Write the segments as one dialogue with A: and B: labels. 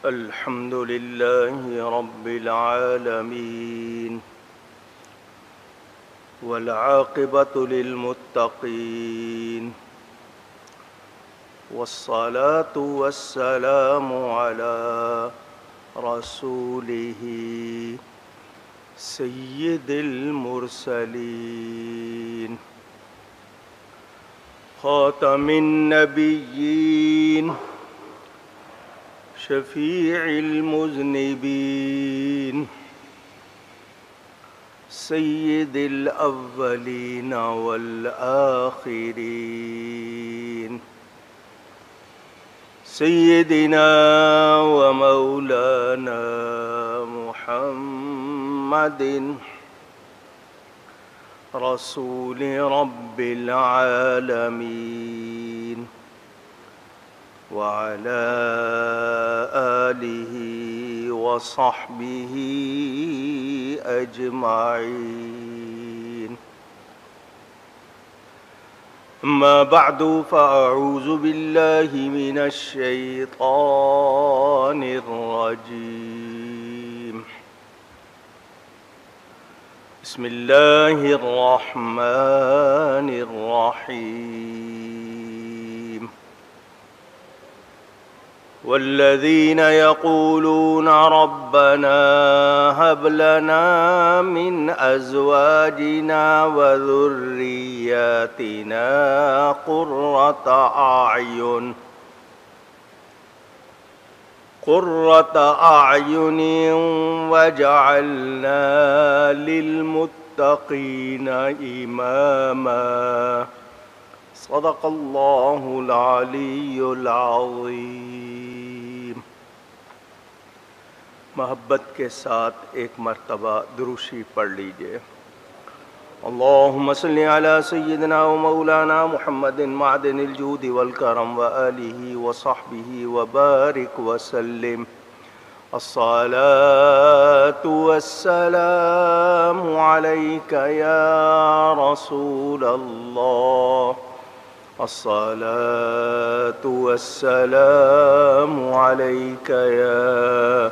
A: الحمد لله رب العالمين والعاقبة للمتقين والصلاة والسلام على رسوله سيد المرسلين خاتم النبيين شفيع المذنبين سيد الأولين والآخرين سيدنا ومولانا محمد رسول رب العالمين وعلى آله وصحبه أجمعين. أما بعد فأعوذ بالله من الشيطان الرجيم. بسم الله الرحمن الرحيم. والذين يقولون ربنا هب لنا من أزواجنا وذرياتنا قرة أعين واجعلنا للمتقين إماما. صدق الله العلی العظیم. محبت کے ساتھ ایک مرتبہ دروشی پڑھ لیجئے. اللہم صلی علی سیدنا و مولانا محمد معدن الجود والکرم وآلہ وصحبہ وبارک وسلم. الصلاة والسلام علیک یا رسول اللہ. الصلاة والسلام عليك يا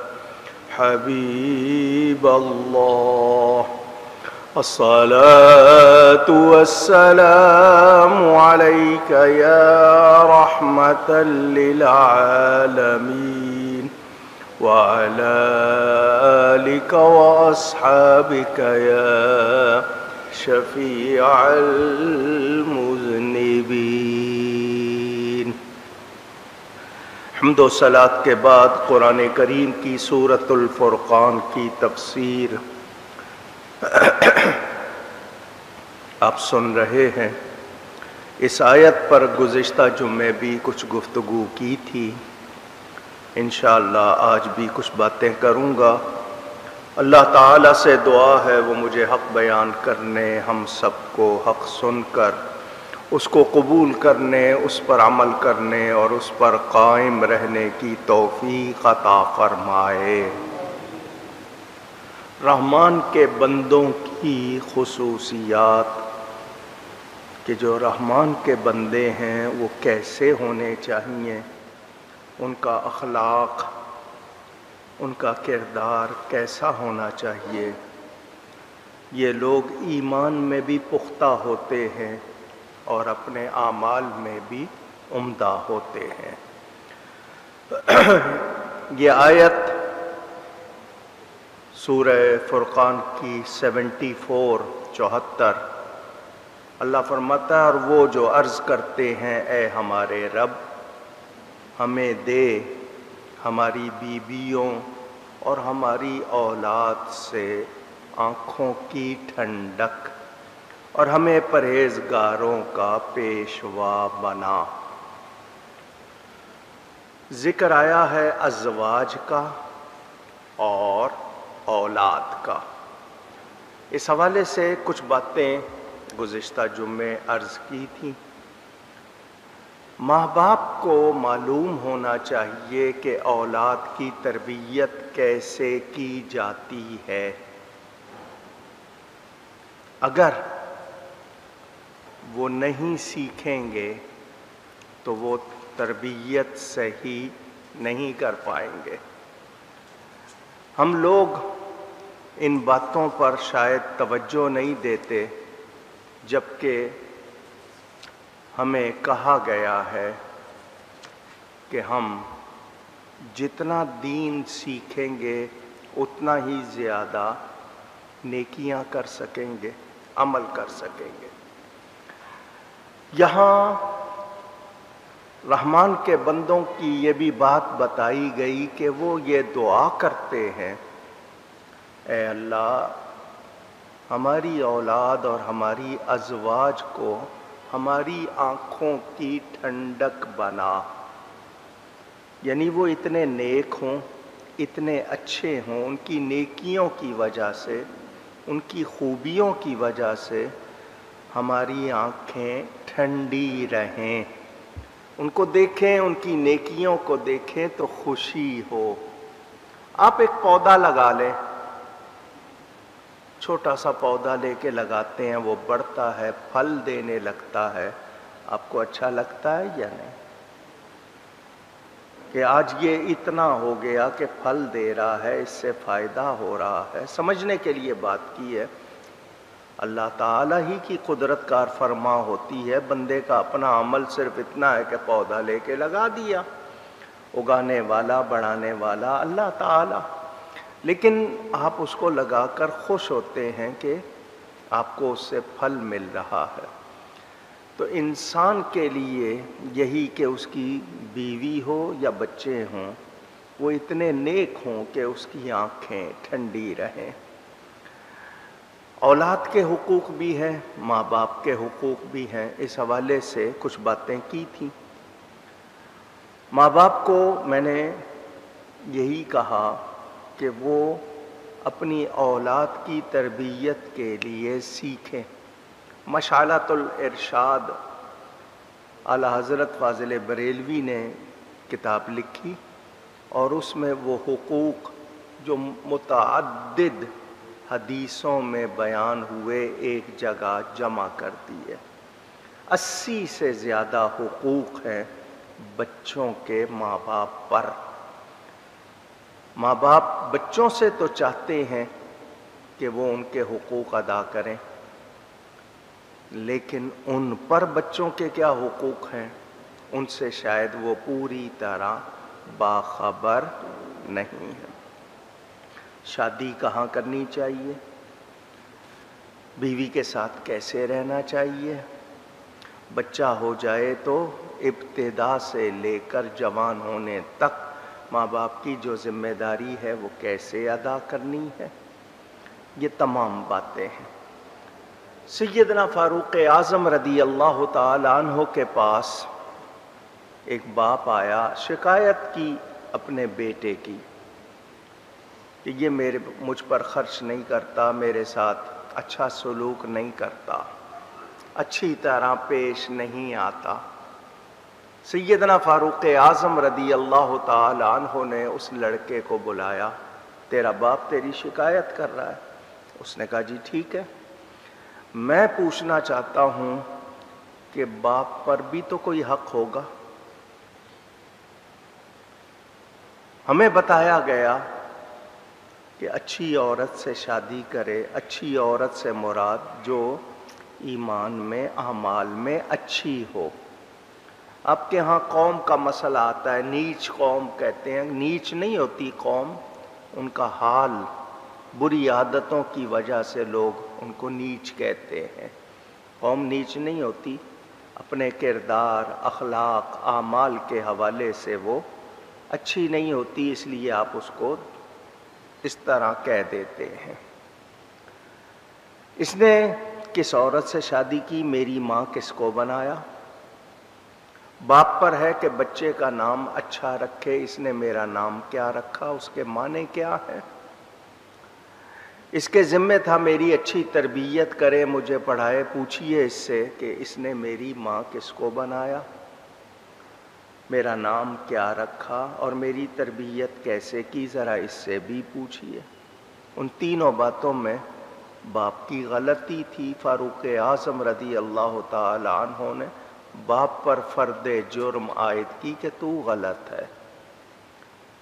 A: حبيب الله. الصلاة والسلام عليك يا رحمة للعالمين وعلى آلك وأصحابك يا شفیع المذنبین. حمد و صلاۃ کے بعد قرآن کریم کی سورۃ الفرقان کی تفسیر آپ سن رہے ہیں. اس آیت پر گزشتہ جمعے بھی کچھ گفتگو کی تھی. انشاءاللہ آج بھی کچھ باتیں کروں گا. اللہ تعالیٰ سے دعا ہے وہ مجھے حق بیان کرنے، ہم سب کو حق سن کر اس کو قبول کرنے، اس پر عمل کرنے اور اس پر قائم رہنے کی توفیق عطا فرمائے. رحمان کے بندوں کی خصوصیات کہ جو رحمان کے بندے ہیں وہ کیسے ہونے چاہیے، ان کا اخلاق، ان کا کردار کیسا ہونا چاہیے. یہ لوگ ایمان میں بھی پختہ ہوتے ہیں اور اپنے اعمال میں بھی عمدہ ہوتے ہیں. یہ آیت سورہ فرقان کی 74 اللہ فرماتا ہے اور وہ جو عرض کرتے ہیں اے ہمارے رب ہمیں دے ہماری بیویوں اور ہماری اولاد سے آنکھوں کی ٹھنڈک اور ہمیں پرہیزگاروں کا پیشوا بنا. ذکر آیا ہے ازواج کا اور اولاد کا. اس حوالے سے کچھ باتیں گزشتہ جمعے عرض کی تھیں. ماں باپ کو معلوم ہونا چاہیے کہ اولاد کی تربیت کیسے کی جاتی ہے. اگر وہ نہیں سیکھیں گے تو وہ تربیت صحیح نہیں کر پائیں گے. ہم لوگ ان باتوں پر شاید توجہ نہیں دیتے، جبکہ ہمیں کہا گیا ہے کہ ہم جتنا دین سیکھیں گے اتنا ہی زیادہ نیکیاں کر سکیں گے، عمل کر سکیں گے۔ یہاں رحمان کے بندوں کی یہ بھی بات بتائی گئی کہ وہ یہ دعا کرتے ہیں، اے اللہ ہماری اولاد اور ہماری ازواج کو ہماری آنکھوں کی ٹھنڈک بنا، یعنی وہ اتنے نیک ہوں، اتنے اچھے ہوں، ان کی نیکیوں کی وجہ سے، ان کی خوبیوں کی وجہ سے ہماری آنکھیں ٹھنڈی رہیں، ان کو دیکھیں، ان کی نیکیوں کو دیکھیں تو خوشی ہو۔ آپ ایک پودا لگا لیں، چھوٹا سا پودا لے کے لگاتے ہیں، وہ بڑھتا ہے، پھل دینے لگتا ہے، آپ کو اچھا لگتا ہے یا نہیں؟ کہ آج یہ اتنا ہو گیا کہ پھل دے رہا ہے، اس سے فائدہ ہو رہا ہے۔ سمجھنے کے لیے بات کی ہے، اللہ تعالیٰ ہی کی قدرت کار فرما ہوتی ہے، بندے کا اپنا عمل صرف اتنا ہے کہ پودا لے کے لگا دیا، اگانے والا بڑھانے والا اللہ تعالیٰ، لیکن آپ اس کو لگا کر خوش ہوتے ہیں کہ آپ کو اس سے پھل مل رہا ہے۔ تو انسان کے لیے یہی کہ اس کی بیوی ہو یا بچے ہوں، وہ اتنے نیک ہوں کہ اس کی آنکھیں ٹھنڈی رہیں۔ اولاد کے حقوق بھی ہیں، ماں باپ کے حقوق بھی ہیں، اس حوالے سے کچھ باتیں کی تھیں۔ ماں باپ کو میں نے یہی کہا کہ وہ اپنی اولاد کی تربیت کے لیے سیکھیں۔ مشعلۃ الارشاد اعلی حضرت فاضل بریلوی نے کتاب لکھی اور اس میں وہ حقوق جو متعدد حدیثوں میں بیان ہوئے ایک جگہ جمع کر دیے۔ 80 سے زیادہ حقوق ہیں بچوں کے ماں باپ پر۔ ماں باپ بچوں سے تو چاہتے ہیں کہ وہ ان کے حقوق ادا کریں، لیکن ان پر بچوں کے کیا حقوق ہیں ان سے شاید وہ پوری طرح باخبر نہیں ہے۔ شادی کہاں کرنی چاہیے، بیوی کے ساتھ کیسے رہنا چاہیے، بچہ ہو جائے تو ابتدا سے لے کر جوان ہونے تک ماں باپ کی جو ذمہ داری ہے وہ کیسے ادا کرنی ہے، یہ تمام باتیں ہیں۔ سیدنا فاروق اعظم رضی اللہ تعالی عنہ کے پاس ایک باپ آیا، شکایت کی اپنے بیٹے کی کہ یہ مجھ پر خرچ نہیں کرتا، میرے ساتھ اچھا سلوک نہیں کرتا، اچھی طرح پیش نہیں آتا۔ سیدنا فاروق اعظم رضی اللہ تعالی عنہ نے اس لڑکے کو بلایا، تیرا باپ تیری شکایت کر رہا ہے۔ اس نے کہا جی ٹھیک ہے، میں پوچھنا چاہتا ہوں کہ باپ پر بھی تو کوئی حق ہوگا۔ ہمیں بتایا گیا کہ اچھی عورت سے شادی کرے، اچھی عورت سے مراد جو ایمان میں اعمال میں اچھی ہو۔ آپ کے ہاں قوم کا مسئلہ آتا ہے، نیچ قوم کہتے ہیں، نیچ نہیں ہوتی قوم، ان کا حال، بری عادتوں کی وجہ سے لوگ ان کو نیچ کہتے ہیں۔ قوم نیچ نہیں ہوتی، اپنے کردار، اخلاق، اعمال کے حوالے سے وہ اچھی نہیں ہوتی، اس لیے آپ اس کو اس طرح کہہ دیتے ہیں۔ اس نے کس عورت سے شادی کی، میری ماں کس کو بنایا؟ باپ پر ہے کہ بچے کا نام اچھا رکھے، اس نے میرا نام کیا رکھا، اس کے معنی کیا ہے؟ اس کے ذمہ تھا میری اچھی تربیت کرے، مجھے پڑھائے، پوچھئے اس سے کہ اس نے میری ماں کس کو بنایا، میرا نام کیا رکھا اور میری تربیت کیسے کی، ذرا اس سے بھی پوچھئے۔ ان تینوں باتوں میں باپ کی غلطی تھی۔ فاروق اعظم رضی اللہ تعالی عنہ نے باپ پر فرد جرم عائد کی کہ تو غلط ہے۔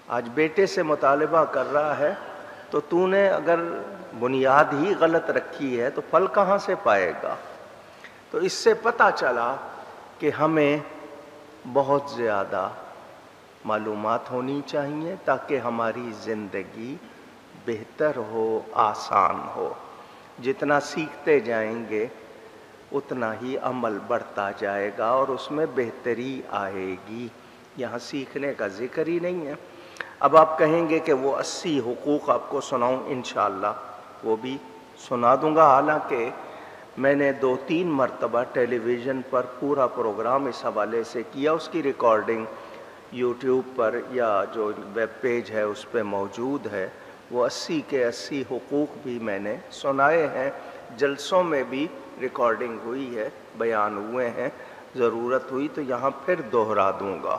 A: آج بیٹے سے مطالبہ کر رہا ہے تو تو نے اگر بنیاد ہی غلط رکھی ہے تو پھل کہاں سے پائے گا؟ تو اس سے پتہ چلا کہ ہمیں بہت زیادہ معلومات ہونی چاہیے تاکہ ہماری زندگی بہتر ہو، آسان ہو۔ جتنا سیکھتے جائیں گے اتنا ہی عمل بڑھتا جائے گا اور اس میں بہتری آئے گی۔ یہاں سیکھنے کا ذکر ہی نہیں ہے۔ اب آپ کہیں گے کہ وہ 80 حقوق آپ کو سناؤں، انشاءاللہ وہ بھی سنا دوں گا، حالانکہ میں نے 2-3 مرتبہ ٹیلی ویژن پر پورا پروگرام اس حوالے سے کیا، اس کی ریکارڈنگ یوٹیوب پر یا جو ویب پیج ہے اس پہ موجود ہے۔ وہ 80 کے 80 حقوق بھی میں نے سنائے ہیں، جلسوں میں بھی ریکارڈنگ ہوئی ہے، بیان ہوئے ہیں، ضرورت ہوئی تو یہاں پھر دوہرا دوں گا۔